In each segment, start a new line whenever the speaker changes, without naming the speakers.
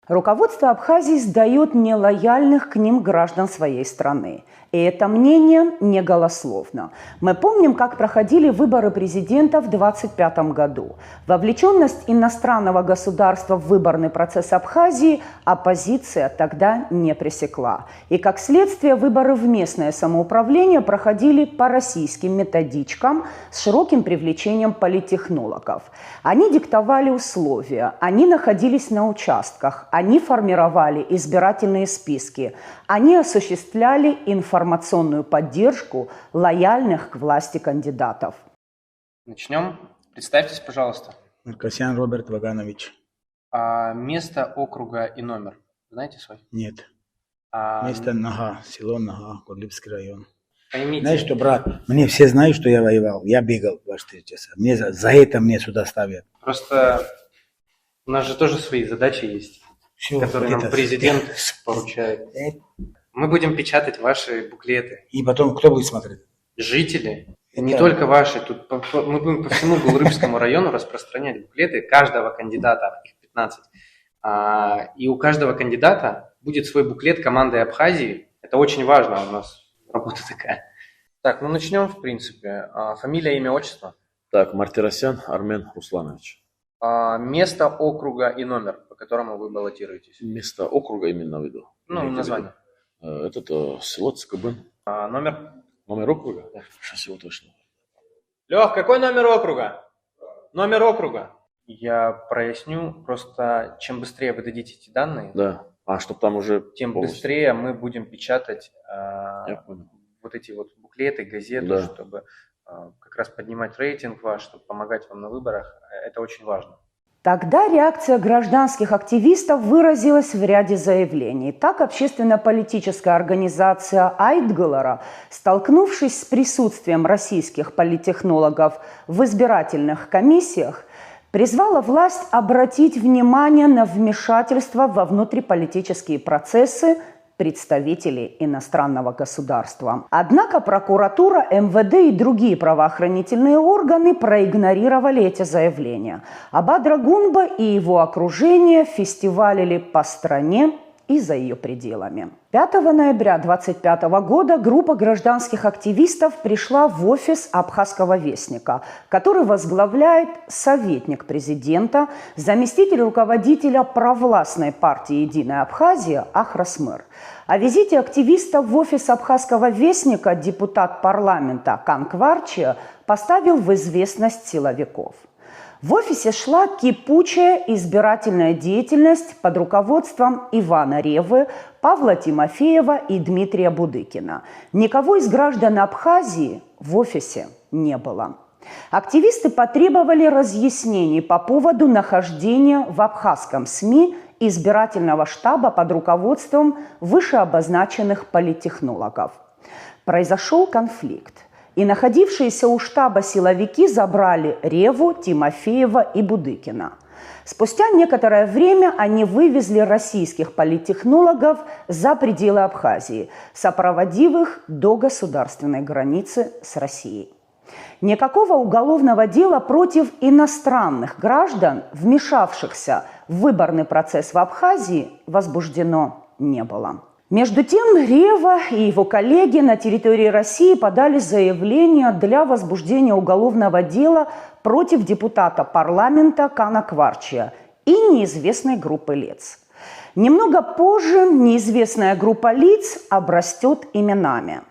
Руководство Абхазии сдает нелояльных к ним граждан своей страны. И это мнение не голословно. Мы помним, как проходили выборы президента в 2025 году. Вовлеченность иностранного государства в выборный процесс Абхазии оппозиция тогда не пресекла. И как следствие, выборы в местное самоуправление проходили по российским методичкам с широким привлечением политтехнологов. Они диктовали условия, они находились на участках, они формировали избирательные списки, они осуществляли информационную поддержку лояльных к власти кандидатов.
Начнем. Представьтесь, пожалуйста.
Маркосян Роберт Ваганович.
Место, округа и номер. Знаете свой?
Нет. Место Нага, село Нага, Курлипский район.
Поймите.
Знаешь что, брат, мне все знают, что я воевал. Я бегал 24 часа. За это мне сюда ставят.
Просто у нас же тоже свои задачи есть,
Все,
которые нам президент поручает. Мы будем печатать ваши буклеты.
И потом кто будет смотреть?
Жители. Не только ваши. Тут мы будем по всему Гулрыбскому району распространять буклеты каждого кандидата, их 15. И у каждого кандидата будет свой буклет команды Абхазии. Это очень важно, у нас работа такая. Так, ну начнем, в принципе. Фамилия, имя, отчество.
Так, Мартиросян Армен Русланович.
Место, округа и номер, по которому вы баллотируетесь.
Место округа именно веду.
Ну, название.
Это село Цкбын.
Номер?
Номер округа?
Да.
Сейчас его точно.
Лех, какой номер округа? Номер округа. Я проясню, просто чем быстрее вы дадите эти данные,
Да. Чтобы там уже
тем
полностью.
быстрее мы будем печатать
Я понял.
вот эти вот буклеты, газету,
Да.
чтобы как раз поднимать рейтинг ваш, чтобы помогать вам на выборах. Это очень важно.
Тогда реакция гражданских активистов выразилась в ряде заявлений. Так, общественно-политическая организация Айтгалара, столкнувшись с присутствием российских политтехнологов в избирательных комиссиях, призвала власть обратить внимание на вмешательство во внутриполитические процессы представителей иностранного государства. Однако прокуратура, МВД и другие правоохранительные органы проигнорировали эти заявления. Абадра Гунба и его окружение фестивалили по стране и за ее пределами. 5 ноября 2025 года группа гражданских активистов пришла в офис Абхазского вестника, который возглавляет советник президента, заместитель руководителя провластной партии «Единая Абхазия» Ахрасмыр. О визите активистов в офис Абхазского вестника депутат парламента Кан Кварчия поставил в известность силовиков. В офисе шла кипучая избирательная деятельность под руководством Ивана Ревы, Павла Тимофеева и Дмитрия Будыкина. Никого из граждан Абхазии в офисе не было. Активисты потребовали разъяснений по поводу нахождения в абхазском СМИ избирательного штаба под руководством вышеобозначенных политтехнологов. Произошел конфликт. И находившиеся у штаба силовики забрали Реву, Тимофеева и Будыкина. Спустя некоторое время они вывезли российских политтехнологов за пределы Абхазии, сопроводив их до государственной границы с Россией. Никакого уголовного дела против иностранных граждан, вмешавшихся в выборный процесс в Абхазии, возбуждено не было. Между тем, Рева и его коллеги на территории России подали заявление для возбуждения уголовного дела против депутата парламента Кана Кварчия и неизвестной группы лиц. Немного позже неизвестная группа лиц обрастет именами.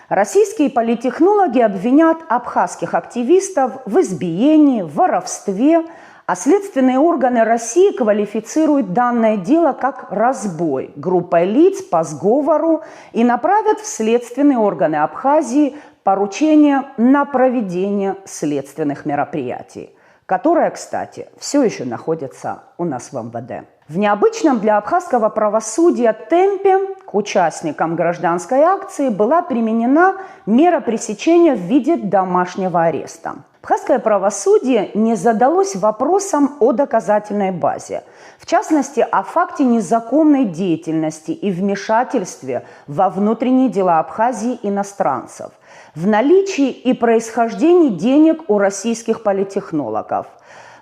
Российские политтехнологи обвинят абхазских активистов в избиении, воровстве, а следственные органы России квалифицируют данное дело как разбой группой лиц по сговору и направят в следственные органы Абхазии поручение на проведение следственных мероприятий, которое, кстати, все еще находится у нас в МВД. В необычном для абхазского правосудия темпе к участникам гражданской акции была применена мера пресечения в виде домашнего ареста. Абхазское правосудие не задалось вопросом о доказательной базе, в частности, о факте незаконной деятельности и вмешательстве во внутренние дела Абхазии иностранцев, в наличии и происхождении денег у российских политтехнологов,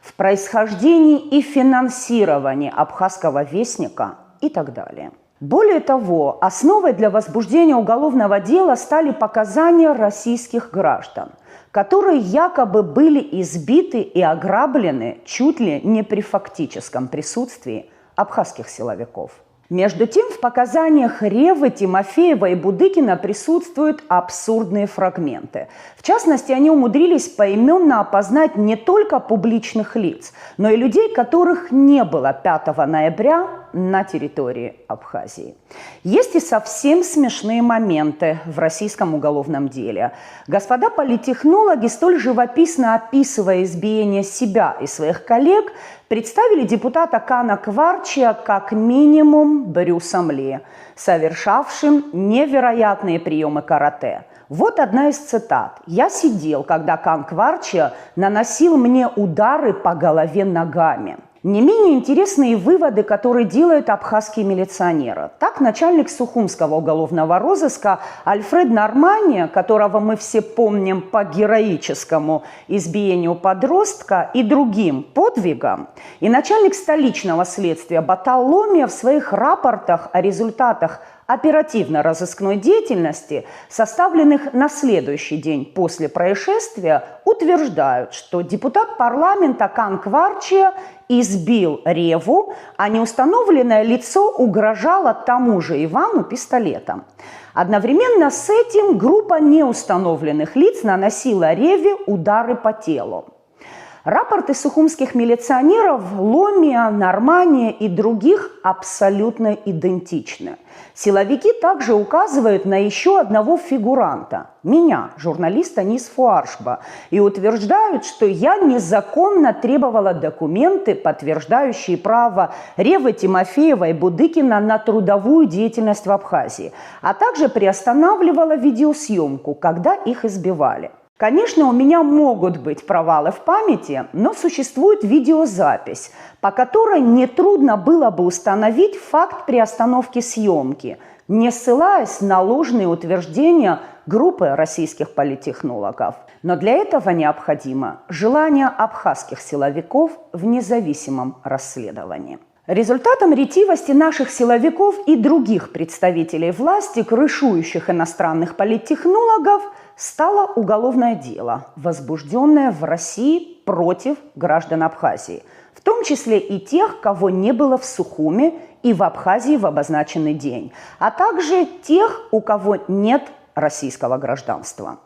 в происхождении и финансировании абхазского вестника и так далее. Более того, основой для возбуждения уголовного дела стали показания российских граждан, которые якобы были избиты и ограблены чуть ли не при фактическом присутствии абхазских силовиков. Между тем, в показаниях Ревы, Тимофеева и Будыкина присутствуют абсурдные фрагменты. В частности, они умудрились поименно опознать не только публичных лиц, но и людей, которых не было 5 ноября на территории Абхазии. Есть и совсем смешные моменты в российском уголовном деле. Господа политтехнологи, столь живописно описывая избиение себя и своих коллег, представили депутата Кана Кварчия как минимум Брюсом Ли, совершавшим невероятные приемы карате. Вот одна из цитат. «Я сидел, когда Кан Кварчия наносил мне удары по голове ногами». Не менее интересные выводы, которые делают абхазские милиционеры. Так, начальник Сухумского уголовного розыска Альфред Нормани, которого мы все помним по героическому избиению подростка и другим подвигам, и начальник столичного следствия Батал Ломия в своих рапортах о результатах оперативно-розыскной деятельности, составленных на следующий день после происшествия, утверждают, что депутат парламента Кан Кварчия избил Реву, а неустановленное лицо угрожало тому же Ивану пистолетом. Одновременно с этим группа неустановленных лиц наносила Реве удары по телу. Рапорты сухумских милиционеров Ломия, Нормания и других абсолютно идентичны. Силовики также указывают на еще одного фигуранта – меня, журналиста Низ Фуаршба, и утверждают, что я незаконно требовала документы, подтверждающие право Ревы, Тимофеева и Будыкина на трудовую деятельность в Абхазии, а также приостанавливала видеосъемку, когда их избивали. Конечно, у меня могут быть провалы в памяти, но существует видеозапись, по которой нетрудно было бы установить факт приостановки съемки, не ссылаясь на ложные утверждения группы российских политтехнологов. Но для этого необходимо желание абхазских силовиков в независимом расследовании. Результатом ретивости наших силовиков и других представителей власти, крышующих иностранных политтехнологов, стало уголовное дело, возбужденное в России против граждан Абхазии, в том числе и тех, кого не было в Сухуме и в Абхазии в обозначенный день, а также тех, у кого нет российского гражданства.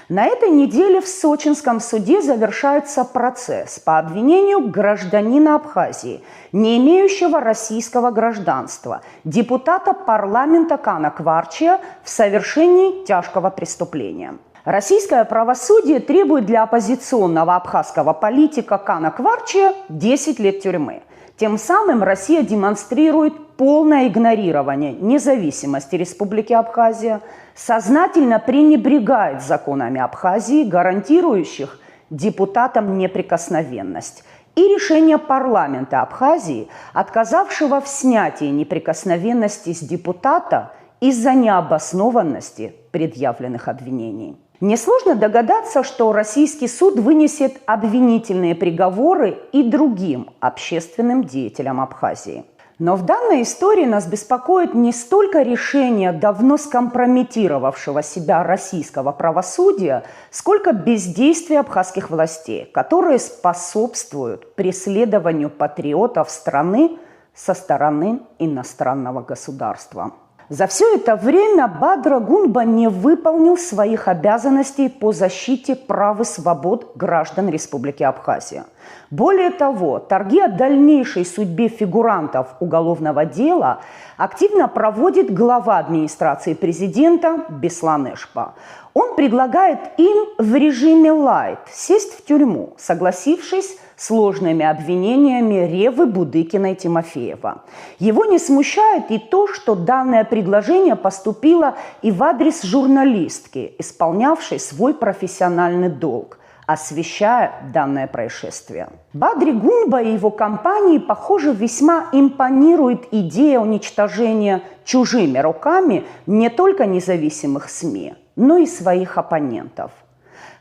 На этой неделе в Сочинском суде завершается процесс по обвинению гражданина Абхазии, не имеющего российского гражданства, депутата парламента Кана Кварчия в совершении тяжкого преступления. Российское правосудие требует для оппозиционного абхазского политика Кана Кварчия 10 лет тюрьмы. Тем самым Россия демонстрирует полное игнорирование независимости Республики Абхазия, сознательно пренебрегает законами Абхазии, гарантирующих депутатам неприкосновенность, и решение парламента Абхазии, отказавшего в снятии неприкосновенности с депутата из-за необоснованности предъявленных обвинений. Несложно догадаться, что российский суд вынесет обвинительные приговоры и другим общественным деятелям Абхазии. Но в данной истории нас беспокоит не столько решение давно скомпрометировавшего себя российского правосудия, сколько бездействие абхазских властей, которые способствуют преследованию патриотов страны со стороны иностранного государства. За все это время Бадра Гунба не выполнил своих обязанностей по защите прав и свобод граждан Республики Абхазия. Более того, торги о дальнейшей судьбе фигурантов уголовного дела активно проводит глава администрации президента Беслан Эшпа. Он предлагает им в режиме лайт сесть в тюрьму, согласившись с ложными обвинениями Ревы, Будыкина и Тимофеева. Его не смущает и то, что данное предложение поступило и в адрес журналистки, исполнявшей свой профессиональный долг, освещая данное происшествие. Бадре Гунба и его компании, похоже, весьма импонирует идея уничтожения чужими руками не только независимых СМИ, но и своих оппонентов.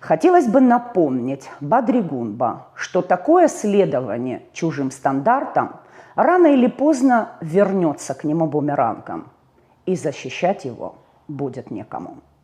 Хотелось бы напомнить Бадри Гунба, что такое следование чужим стандартам рано или поздно вернется к нему бумерангом, и защищать его будет некому.